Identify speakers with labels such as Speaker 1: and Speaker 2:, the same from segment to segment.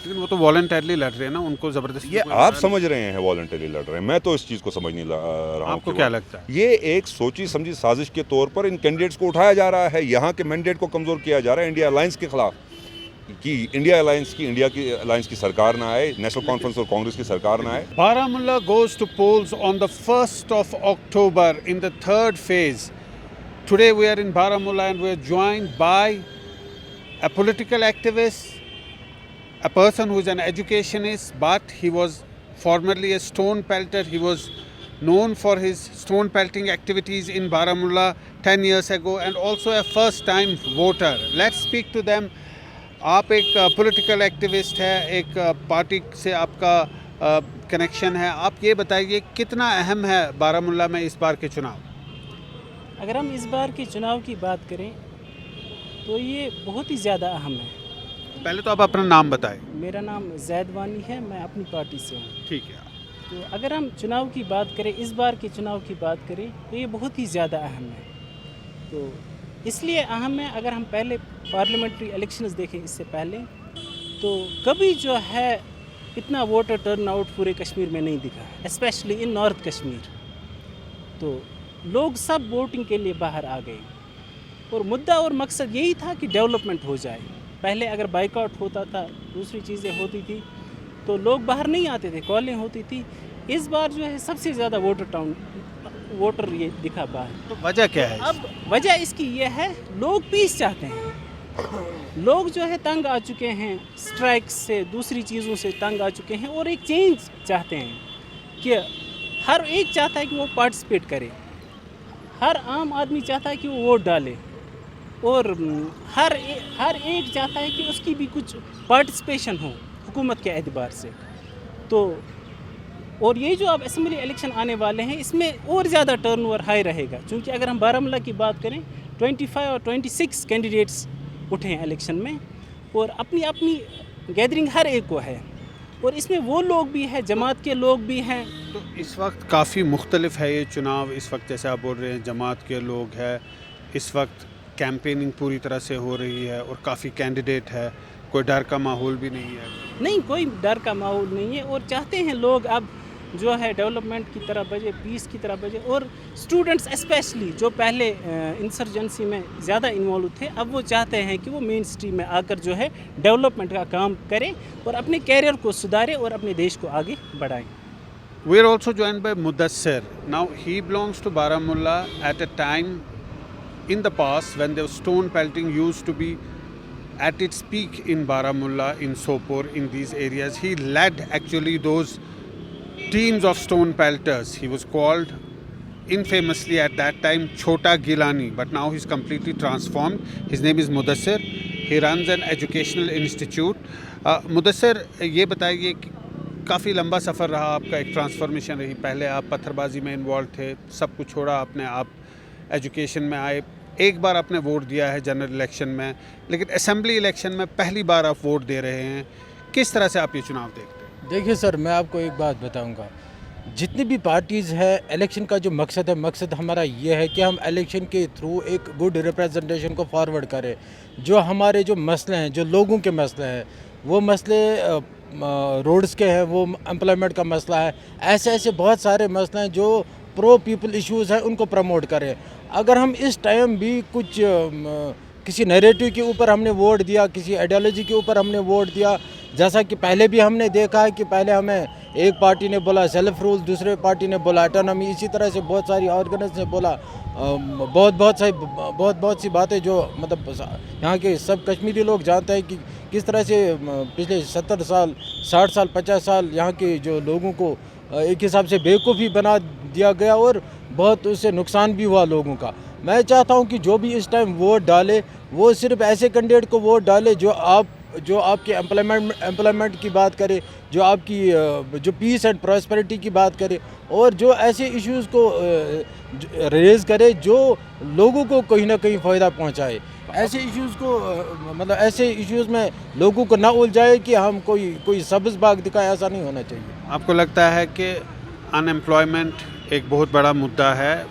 Speaker 1: लेकिन वो तो वॉलंटरली लड़ रहे हैं ना, उनको जबरदस्ती
Speaker 2: ये
Speaker 1: कोई
Speaker 2: आप
Speaker 1: बता
Speaker 2: समझ रहे हैं वॉलंटरी लड़ रहे हैं, मैं तो इस चीज़ को समझ नहीं रहा
Speaker 1: नहीं।
Speaker 2: हूँ
Speaker 1: आपको
Speaker 2: कि
Speaker 1: क्या लगता है?
Speaker 2: ये एक सोची समझी साजिश के तौर पर इन कैंडिडेट्स को उठाया जा रहा है, यहाँ के मैंडेट को कमज़ोर किया जा रहा है इंडिया अलायंस के खिलाफ, कि इंडिया की अलायंस की सरकार ना आए, नेशनल कॉन्फ्रेंस और कांग्रेस की सरकार ना आए।
Speaker 1: Baramulla goes to polls on the 1st of October in the third phase. Today we are in Baramulla and we are joined by a political activist, a person who is an educationist, but he was formerly a stone pelter. He was known for his stone pelting activities in Baramulla 10 years ago and also a first time voter. Let's speak to them. आप एक political activist है, एक party से आपका connection है, आप ये बताइए कितना अहम है बारामुल्ला में इस बार के चुनाव?
Speaker 3: अगर हम इस बार के चुनाव की बात करें तो ये बहुत ही ज़्यादा अहम है।
Speaker 1: पहले तो आप अपना नाम बताएं।
Speaker 3: मेरा नाम जैद वानी है, मैं अपनी पार्टी से हूँ।
Speaker 1: ठीक है।
Speaker 3: तो अगर हम चुनाव की बात करें, इस बार के चुनाव की बात करें तो ये बहुत ही ज़्यादा अहम है। तो इसलिए अहम है, अगर हम पहले पार्लियामेंट्री इलेक्शंस देखें इससे पहले, तो कभी जो है इतना वोटर टर्नआउट पूरे कश्मीर में नहीं दिखा है, स्पेशली इन नॉर्थ कश्मीर। तो लोग सब वोटिंग के लिए बाहर आ गए और मुद्दा और मकसद यही था कि डेवलपमेंट हो जाए। पहले अगर बाइकआउट होता था, दूसरी चीज़ें होती थी, तो लोग बाहर नहीं आते थे, कॉलें होती थी। इस बार जो है सबसे ज़्यादा वोटर ये दिखा बाहर।
Speaker 1: तो वजह क्या है?
Speaker 3: अब वजह इसकी ये है, लोग पीस चाहते हैं। लोग जो है तंग आ चुके हैं स्ट्राइक्स से, दूसरी चीज़ों से तंग आ चुके हैं और एक चेंज चाहते हैं कि हर एक चाहता है कि वो पार्टिसिपेट करे, हर आम आदमी चाहता है कि वो वोट डाले और हर एक चाहता है कि उसकी भी कुछ पार्टिसिपेशन हो हुकूमत के एतबार से। तो और ये जो अब असेंबली इलेक्शन आने वाले हैं, इसमें और ज़्यादा टर्नओवर हाई रहेगा, क्योंकि अगर हम बारामुल्ला की बात करें 25 और 26 कैंडिडेट्स उठे हैं इलेक्शन में और अपनी अपनी गैदरिंग हर एक को है और इसमें वो लोग भी हैं, जमात के लोग भी हैं।
Speaker 1: तो इस वक्त काफ़ी मुख्तलिफ है ये चुनाव। इस वक्त जैसे आप बोल रहे हैं जमात के लोग हैं, इस वक्त कैंपेनिंग पूरी तरह से हो रही है और काफ़ी कैंडिडेट है, कोई डर का माहौल भी नहीं है।
Speaker 3: नहीं, कोई डर का माहौल नहीं है और चाहते हैं लोग अब जो है डेवलपमेंट की तरह बजे, पीस की तरह बजे। और स्टूडेंट्स स्पेशली जो पहले इंसर्जेंसी में ज़्यादा इन्वॉल्व थे, अब वो चाहते हैं कि वो मेन स्ट्रीम में आकर जो है डेवलपमेंट का काम करें और अपने कैरियर को सुधारें और अपने देश को आगे बढ़ाएं।
Speaker 1: We are also joined by Mudassir. Now he belongs to Baramulla at a time in the past when the stone pelting used to be at its peak in Baramulla, in Sopor, in these areas. He led actually those teams of stone pelters. He was called infamously at that time Chota Gilani, but now he's completely transformed. His name is Mudassir. He runs an educational institute. Mudassir, ये बताइए कि काफ़ी लंबा सफ़र रहा आपका, एक transformation रही। पहले आप पत्थरबाजी में इन्वॉल्व थे, सब कुछ छोड़ा आपने, आप एजुकेशन में आए। एक बार आपने वोट दिया है जनरल इलेक्शन में, लेकिन असेंबली इलेक्शन में पहली बार आप वोट दे रहे हैं। किस तरह से आप ये चुनाव देखते हैं?
Speaker 4: देखिए सर, मैं आपको एक बात बताऊंगा, जितनी भी पार्टीज़ है, इलेक्शन का जो मकसद है, मकसद हमारा ये है कि हम इलेक्शन के थ्रू एक गुड रिप्रेजेंटेशन को फॉरवर्ड करें। जो हमारे जो मसले हैं, जो लोगों के मसले हैं, वो मसले रोड्स के हैं, वो एम्प्लॉयमेंट का मसला है, ऐसे ऐसे बहुत सारे मसले हैं जो प्रो पीपल इश्यूज़ हैं, उनको प्रमोट करें। अगर हम इस टाइम भी कुछ किसी नैरेटिव के ऊपर हमने वोट दिया, किसी आइडियोलॉजी के ऊपर हमने वोट दिया, जैसा कि पहले भी हमने देखा है कि पहले हमें एक पार्टी ने बोला सेल्फ रूल, दूसरे पार्टी ने बोला ऑटोनॉमी, इसी तरह से बहुत सारी ऑर्गेनाइज ने बोला बहुत सी बातें जो मतलब यहाँ के सब कश्मीरी लोग जानते हैं कि किस तरह से पिछले 70 साल, 60 साल, 50 साल यहाँ के जो लोगों को एक हिसाब से बेवकूफ़ भी बना दिया गया और बहुत उससे नुकसान भी हुआ लोगों का। मैं चाहता हूँ कि जो भी इस टाइम वोट डाले, वो सिर्फ ऐसे कैंडिडेट को वोट डाले जो आपके एम्प्लॉयमेंट की बात करे, जो आपकी जो पीस एंड प्रॉस्पेरिटी की बात करे और जो ऐसे इश्यूज़ को रेज़ करे जो लोगों को कहीं ना कहीं फ़ायदा पहुंचाए। ऐसे इश्यूज़ को मतलब ऐसे इश्यूज़ में लोगों को ना उलझाए कि हम कोई सब्ज़ बाग दिखाए, ऐसा नहीं होना चाहिए।
Speaker 1: आपको लगता है कि अनएम्प्लॉयमेंट एक बहुत बड़ा मुद्दा है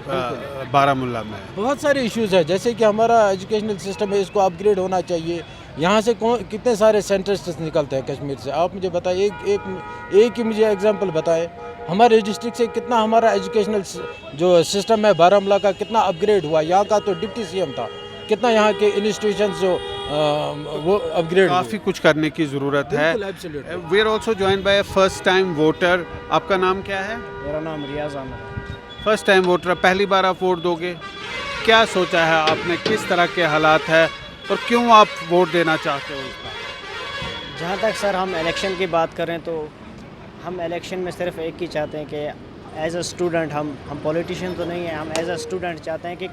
Speaker 1: बारामुल्ला में?
Speaker 4: बहुत सारे इश्यूज़ हैं, जैसे कि हमारा एजुकेशनल सिस्टम है, इसको अपग्रेड होना चाहिए। यहाँ से कितने सारे सेंटर्स निकलते हैं कश्मीर से, आप मुझे बताइए। एक ही मुझे एग्जांपल बताएं, हमारे डिस्ट्रिक्ट से कितना हमारा एजुकेशनल जो सिस्टम है बारामूला का कितना अपग्रेड हुआ। यहाँ का तो डिप्टी सीएम था, कितना यहाँ के इंस्टीट्यूशंस जो वो अपग्रेड
Speaker 1: काफ़ी कुछ करने की ज़रूरत है। We are also join by first time voter. आपका नाम क्या है?
Speaker 5: मेरा नाम रियाज अहमद है।
Speaker 1: फर्स्ट टाइम वोटर, पहली बार आप वोट दोगे, क्या सोचा है आपने, किस तरह के हालात है और क्यों आप वोट देना चाहते हो इस बार?
Speaker 5: जहाँ तक सर हम इलेक्शन की बात करें तो हम इलेक्शन में सिर्फ एक ही चाहते हैं कि एज अ स्टूडेंट हम पॉलिटिशियन तो नहीं है, हम एज अ स्टूडेंट चाहते हैं कि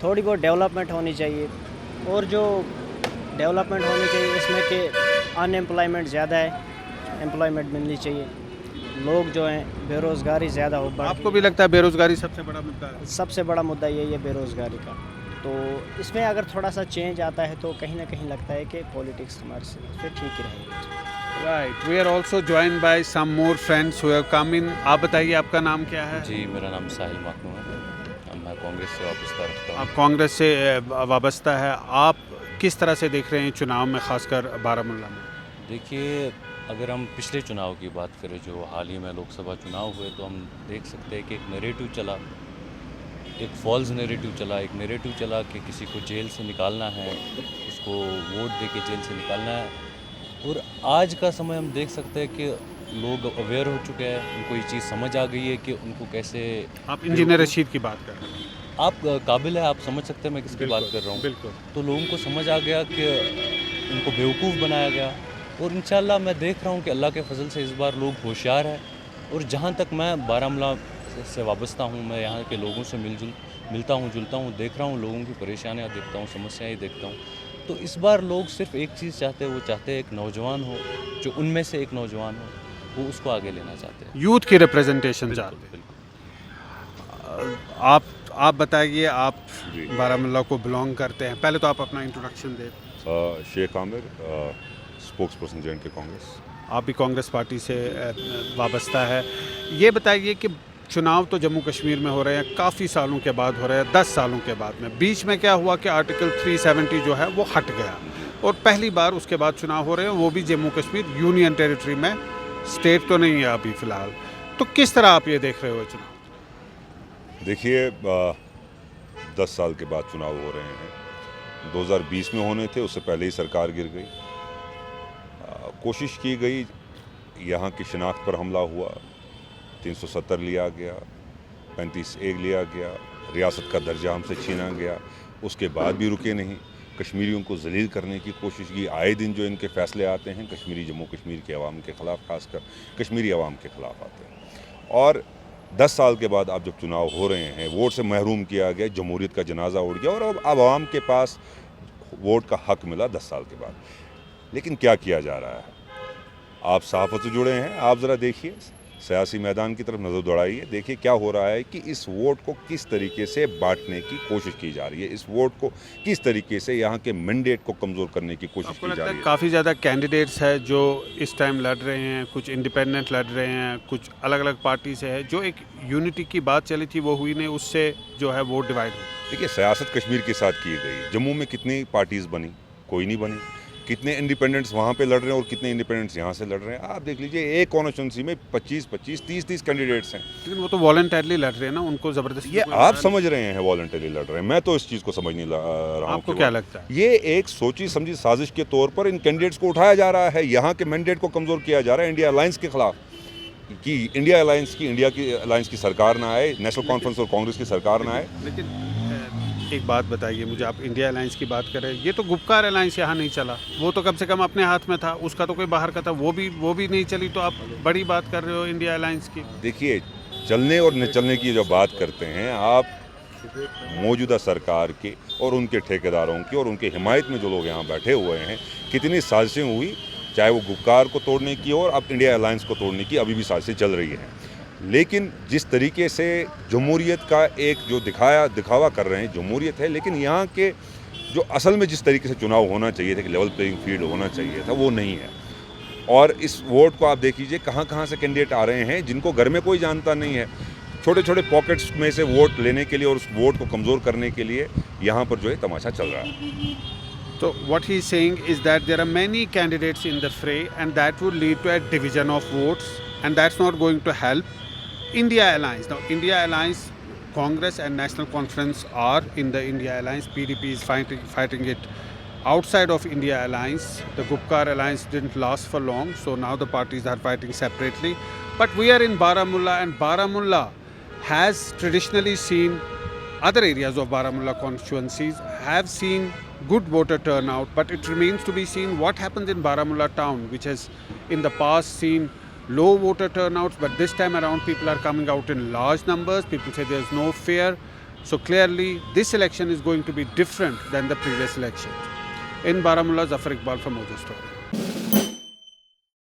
Speaker 5: थोड़ी बहुत डेवलपमेंट होनी चाहिए। और जो डेवलपमेंट होनी चाहिए इसमें कि अनएम्प्लॉयमेंट ज़्यादा है, एम्प्लॉयमेंट मिलनी चाहिए। लोग जो हैं बेरोज़गारी ज़्यादा हो बढ़
Speaker 1: आपको भी लगता है बेरोज़गारी सबसे बड़ा मुद्दा है?
Speaker 5: सबसे बड़ा मुद्दा यही है बेरोज़गारी का। तो इसमें अगर थोड़ा सा चेंज आता है तो कहीं ना कहीं लगता है कि पॉलिटिक्स हमारे से ठीक ही रहेगी।
Speaker 1: Right, we are also join by some more friends who have come in. आप बताइए आपका नाम क्या है?
Speaker 6: जी, मेरा नाम साहिल माखनू है। मैं कांग्रेस से वाबस्ता रखता हूँ।
Speaker 1: आप कांग्रेस से वाबस्ता है। आप किस तरह से देख रहे हैं चुनाव में, खासकर बारामूला में?
Speaker 6: देखिए, अगर हम पिछले चुनाव की बात करें जो हाल ही में लोकसभा चुनाव हुए, तो हम देख सकते हैं कि एक नैरेटिव चला, एक फॉल्स नैरेटिव चला, एक नैरेटिव चला कि किसी को जेल से निकालना है, उसको वोट दे के जेल से निकालना है। और आज का समय हम देख सकते हैं कि लोग अवेयर हो चुके हैं, उनको ये चीज़ समझ आ गई है कि उनको कैसे।
Speaker 1: आप इंजीनियर रशीद की बात कर रहे हैं?
Speaker 6: आप काबिल है, आप समझ सकते हैं मैं किसकी बात कर रहा हूँ।
Speaker 1: बिल्कुल।
Speaker 6: तो लोगों को समझ आ गया कि उनको बेवकूफ़ बनाया गया। और इंशाल्लाह मैं देख रहा हूँ कि अल्लाह के फजल से इस बार लोग होशियार हैं। और जहाँ तक मैं बारामूला से वाबस्ता हूँ, मैं यहाँ के लोगों से मिलता हूँ, जुलता हूँ, देख रहा हूँ, लोगों की परेशानियाँ देखता हूँ, समस्याएँ देखता हूँ। तो इस बार लोग सिर्फ एक चीज़ चाहते हैं, वो चाहते हैं एक नौजवान हो, जो उनमें से एक नौजवान हो, वो उसको आगे लेना चाहते हैं।
Speaker 1: यूथ की रिप्रेजेंटेशन चाहते हैं।
Speaker 6: बिल्कुल।
Speaker 1: आप बताइए, आप बारामूला को बिलोंग करते हैं, पहले तो आप अपना इंट्रोडक्शन दें।
Speaker 2: Sheikh Aamir, spokesperson J and K Congress.
Speaker 1: आप भी कांग्रेस पार्टी से वाबस्ता है। ये बताइए कि चुनाव तो जम्मू कश्मीर में हो रहे हैं, काफ़ी सालों के बाद हो रहे हैं, 10 सालों के बाद में। बीच में क्या हुआ कि आर्टिकल 370 जो है वो हट गया और पहली बार उसके बाद चुनाव हो रहे हैं, वो भी जम्मू कश्मीर यूनियन टेरिटरी में, स्टेट तो नहीं है अभी फ़िलहाल। तो किस तरह आप ये देख रहे हो चुनाव?
Speaker 2: देखिए, 10 साल के बाद चुनाव हो रहे हैं। 2020 में होने थे, उससे पहले ही सरकार गिर गई। कोशिश की गई, यहाँ की शिनाख्त पर हमला हुआ, 370 लिया गया, 35A लिया गया, रियासत का दर्जा हमसे छीना गया। उसके बाद भी रुके नहीं, कश्मीरियों को जलील करने की कोशिश की। आए दिन जो इनके फैसले आते हैं कश्मीरी जम्मू कश्मीर के अवाम के ख़िलाफ़, खासकर कश्मीरी अवाम के ख़िलाफ़ आते हैं। और 10 साल के बाद अब जब चुनाव हो रहे हैं, वोट से महरूम किया गया, जमहूरियत का जनाजा उड़ गया और अब आवाम के पास वोट का हक मिला 10 साल के बाद। लेकिन क्या किया जा रहा है? आप सहाफ़त से जुड़े हैं, आप ज़रा देखिए, सियासी मैदान की तरफ नज़र दौड़ाइए, देखिए क्या हो रहा है कि इस वोट को किस तरीके से बांटने की कोशिश की जा रही है, इस वोट को किस तरीके से यहाँ के मैंडेट को कमज़ोर करने की कोशिश
Speaker 1: आपको
Speaker 2: की जा
Speaker 1: लगता
Speaker 2: रही
Speaker 1: है
Speaker 2: है।
Speaker 1: काफ़ी ज़्यादा कैंडिडेट्स हैं जो इस टाइम लड़ रहे हैं, कुछ इंडिपेंडेंट लड़ रहे हैं, कुछ अलग अलग पार्टी से है, जो एक यूनिटी की बात चली थी वो हुई नहीं, उससे जो है वोट डिवाइड हो।
Speaker 2: देखिए, सियासत कश्मीर के साथ की गई। जम्मू में कितनी पार्टीज़ बनी? कोई नहीं बनी। कितने इंडिपेंडेंट्स वहाँ पे लड़ रहे हैं और कितने इंडिपेंडेंट्स यहाँ से लड़ रहे हैं? आप देख लीजिए, एक कॉन्स्टिट्यूंसी में 25-25, 30-30 कैंडिडेट्स हैं।
Speaker 1: लेकिन वो तो वॉलंटरली लड़ रहे हैं ना, उनको ज़बरदस्ती।
Speaker 2: ये आप समझ रहे हैं वॉलंटरी लड़ रहे हैं, मैं तो इस चीज़ को समझ नहीं रहा हूँ।
Speaker 1: आपको क्या लगता है?
Speaker 2: ये एक सोची समझी साजिश के तौर पर इन कैंडिडेट्स को उठाया जा रहा है, यहाँ के मैंडेट को कमज़ोर किया जा रहा है इंडिया अलायंस के ख़िलाफ़, कि इंडिया की अलायंस की सरकार ना आए, नेशनल कॉन्फ्रेंस और कांग्रेस की सरकार ना आए।
Speaker 1: लेकिन एक बात बताइए मुझे, आप इंडिया अलायंस की बात करें, ये तो गुपकार अलायंस यहाँ नहीं चला, वो तो कम से कम अपने हाथ में था, उसका तो कोई बाहर का था, वो भी नहीं चली, तो आप बड़ी बात कर रहे हो इंडिया अलायंस की।
Speaker 2: देखिए, चलने और न चलने की जो बात करते हैं आप, मौजूदा सरकार के और उनके ठेकेदारों की और उनके हिमायत में जो लोग यहाँ बैठे हुए हैं, कितनी साजिशें हुई, चाहे वो गुपकार को तोड़ने की और अब इंडिया अलायंस को तोड़ने की अभी भी साजिशें चल रही हैं। लेकिन जिस तरीके से जमहूरियत का एक जो दिखावा कर रहे हैं, जमहूरियत है, लेकिन यहाँ के जो असल में जिस तरीके से चुनाव होना चाहिए था कि लेवल प्लेइंग फील्ड होना चाहिए था, वो नहीं है। और इस वोट को आप देख लीजिए, कहाँ कहाँ से कैंडिडेट आ रहे हैं जिनको घर में कोई जानता नहीं है। छोटे छोटे पॉकेट्स में से वोट लेने के लिए और उस वोट को कमज़ोर करने के लिए यहाँ पर जो है तमाशा चल रहा है।
Speaker 1: So what he's saying is that there are many candidates in the fray, and that would lead to a division of votes, and that's not going to help India Alliance. Now, India Alliance, Congress and National Conference are in the India Alliance. PDP is fighting it outside of India Alliance. The Gupkar Alliance didn't last for long, so now the parties are fighting separately. But we are in Baramulla, and Baramulla has traditionally seen, other areas of Baramulla constituencies have seen good voter turnout, but it remains to be seen what happens in Baramulla town, which has in the past seen low voter turnouts, but this time around people are coming out in large numbers. People say there's no fear. So clearly this election is going to be different than the previous elections. In Baramulla, Zafar Iqbal for Mojo Story.